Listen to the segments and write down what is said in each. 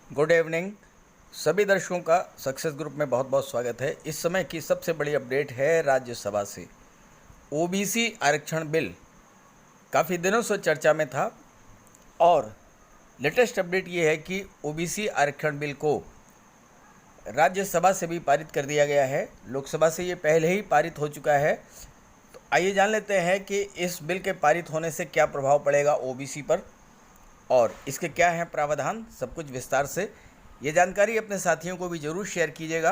Good evening. सभी दर्शकों का सक्सेस ग्रुप में बहुत बहुत स्वागत है। इस समय की सबसे बड़ी अपडेट है राज्यसभा से। ओबीसी आरक्षण बिल काफ़ी दिनों से चर्चा में था और लेटेस्ट अपडेट ये है कि ओबीसी आरक्षण बिल को राज्यसभा से भी पारित कर दिया गया है। लोकसभा से ये पहले ही पारित हो चुका है। तो आइए जान लेते हैं कि इस बिल के पारित होने से क्या प्रभाव पड़ेगा ओबीसी पर और इसके क्या हैं प्रावधान, सब कुछ विस्तार से। ये जानकारी अपने साथियों को भी ज़रूर शेयर कीजिएगा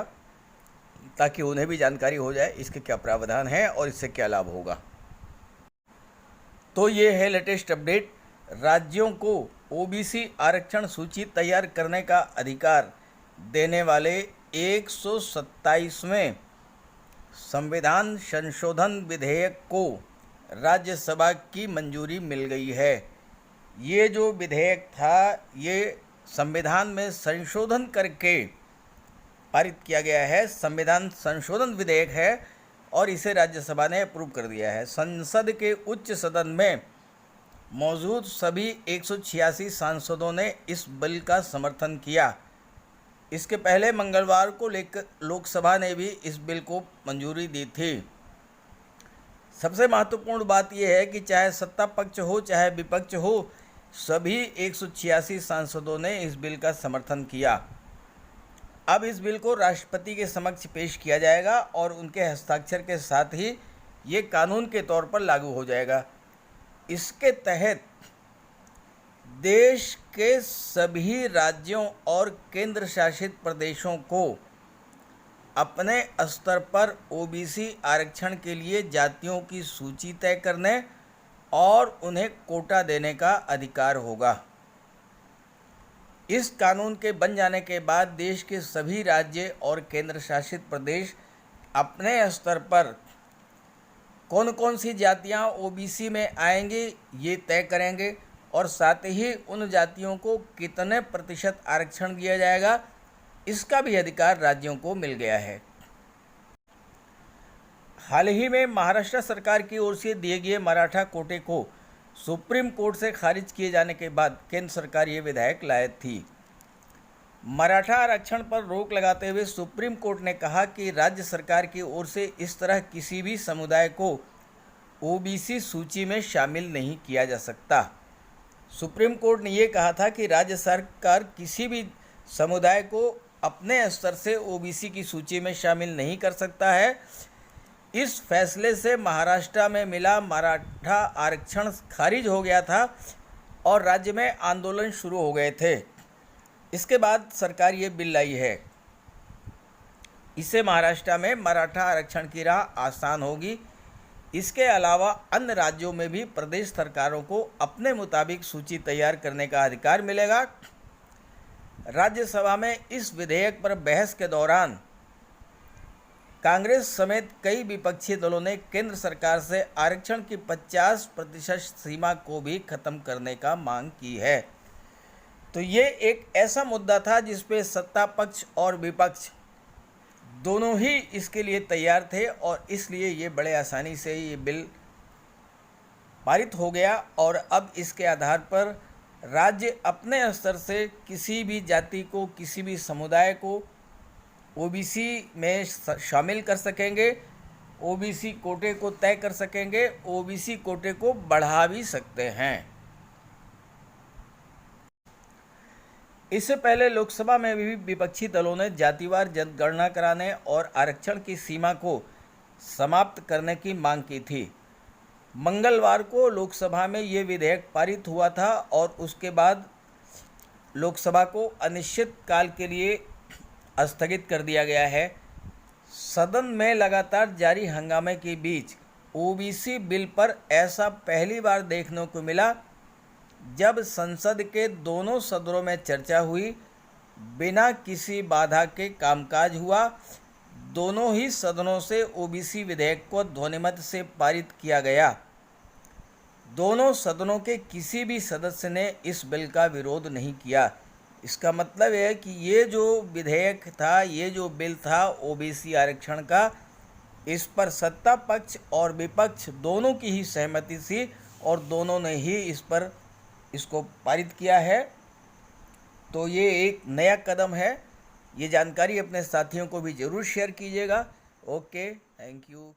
ताकि उन्हें भी जानकारी हो जाए इसके क्या प्रावधान है और इससे क्या लाभ होगा। तो ये है लेटेस्ट अपडेट। राज्यों को ओबीसी आरक्षण सूची तैयार करने का अधिकार देने वाले 127वें संविधान संशोधन विधेयक को राज्यसभा की मंजूरी मिल गई है। ये जो विधेयक था ये संविधान में संशोधन करके पारित किया गया है। संविधान संशोधन विधेयक है और इसे राज्यसभा ने अप्रूव कर दिया है। संसद के उच्च सदन में मौजूद सभी 186 सांसदों ने इस बिल का समर्थन किया। इसके पहले मंगलवार को लोकसभा ने भी इस बिल को मंजूरी दी थी। सबसे महत्वपूर्ण बात यह है कि चाहे सत्ता पक्ष हो चाहे विपक्ष हो, सभी 186 सांसदों ने इस बिल का समर्थन किया। अब इस बिल को राष्ट्रपति के समक्ष पेश किया जाएगा और उनके हस्ताक्षर के साथ ही ये कानून के तौर पर लागू हो जाएगा। इसके तहत देश के सभी राज्यों और केंद्र शासित प्रदेशों को अपने स्तर पर ओबीसी आरक्षण के लिए जातियों की सूची तय करने और उन्हें कोटा देने का अधिकार होगा। इस कानून के बन जाने के बाद देश के सभी राज्य और केंद्र शासित प्रदेश अपने स्तर पर कौन कौन सी जातियां ओबीसी में आएंगी ये तय करेंगे और साथ ही उन जातियों को कितने प्रतिशत आरक्षण दिया जाएगा इसका भी अधिकार राज्यों को मिल गया है। हाल ही में महाराष्ट्र सरकार की ओर से दिए गए मराठा कोटे को सुप्रीम कोर्ट से खारिज किए जाने के बाद केंद्र सरकार ये विधेयक लाई थी। मराठा आरक्षण पर रोक लगाते हुए सुप्रीम कोर्ट ने कहा कि राज्य सरकार की ओर से इस तरह किसी भी समुदाय को ओबीसी सूची में शामिल नहीं किया जा सकता। सुप्रीम कोर्ट ने ये कहा था कि राज्य सरकार किसी भी समुदाय को अपने स्तर से ओबीसी की सूची में शामिल नहीं कर सकता है। इस फैसले से महाराष्ट्र में मिला मराठा आरक्षण खारिज हो गया था और राज्य में आंदोलन शुरू हो गए थे। इसके बाद सरकार ये बिल लाई है। इससे महाराष्ट्र में मराठा आरक्षण की राह आसान होगी। इसके अलावा अन्य राज्यों में भी प्रदेश सरकारों को अपने मुताबिक सूची तैयार करने का अधिकार मिलेगा। राज्यसभा में इस विधेयक पर बहस के दौरान कांग्रेस समेत कई विपक्षी दलों ने केंद्र सरकार से आरक्षण की 50% सीमा को भी खत्म करने का मांग की है। तो ये एक ऐसा मुद्दा था जिस पे सत्ता पक्ष और विपक्ष दोनों ही इसके लिए तैयार थे और इसलिए ये बड़े आसानी से ये बिल पारित हो गया और अब इसके आधार पर राज्य अपने स्तर से किसी भी जाति को, किसी भी समुदाय को ओबीसी में शामिल कर सकेंगे, ओबीसी कोटे को तय कर सकेंगे, ओबीसी कोटे को बढ़ा भी सकते हैं। इससे पहले लोकसभा में भी विपक्षी दलों ने जातिवार जनगणना कराने और आरक्षण की सीमा को समाप्त करने की मांग की थी। मंगलवार को लोकसभा में ये विधेयक पारित हुआ था और उसके बाद लोकसभा को अनिश्चित काल के लिए स्थगित कर दिया गया है। सदन में लगातार जारी हंगामे के बीच ओबीसी बिल पर ऐसा पहली बार देखने को मिला जब संसद के दोनों सदनों में चर्चा हुई, बिना किसी बाधा के कामकाज हुआ। दोनों ही सदनों से ओबीसी विधेयक को ध्वनिमत से पारित किया गया। दोनों सदनों के किसी भी सदस्य ने इस बिल का विरोध नहीं किया। इसका मतलब है कि ये जो विधेयक था, ये जो बिल था ओबीसी आरक्षण का, इस पर सत्ता पक्ष और विपक्ष दोनों की ही सहमति थी और दोनों ने ही इसको पारित किया है। तो ये एक नया कदम है। ये जानकारी अपने साथियों को भी ज़रूर शेयर कीजिएगा। Okay, thank you.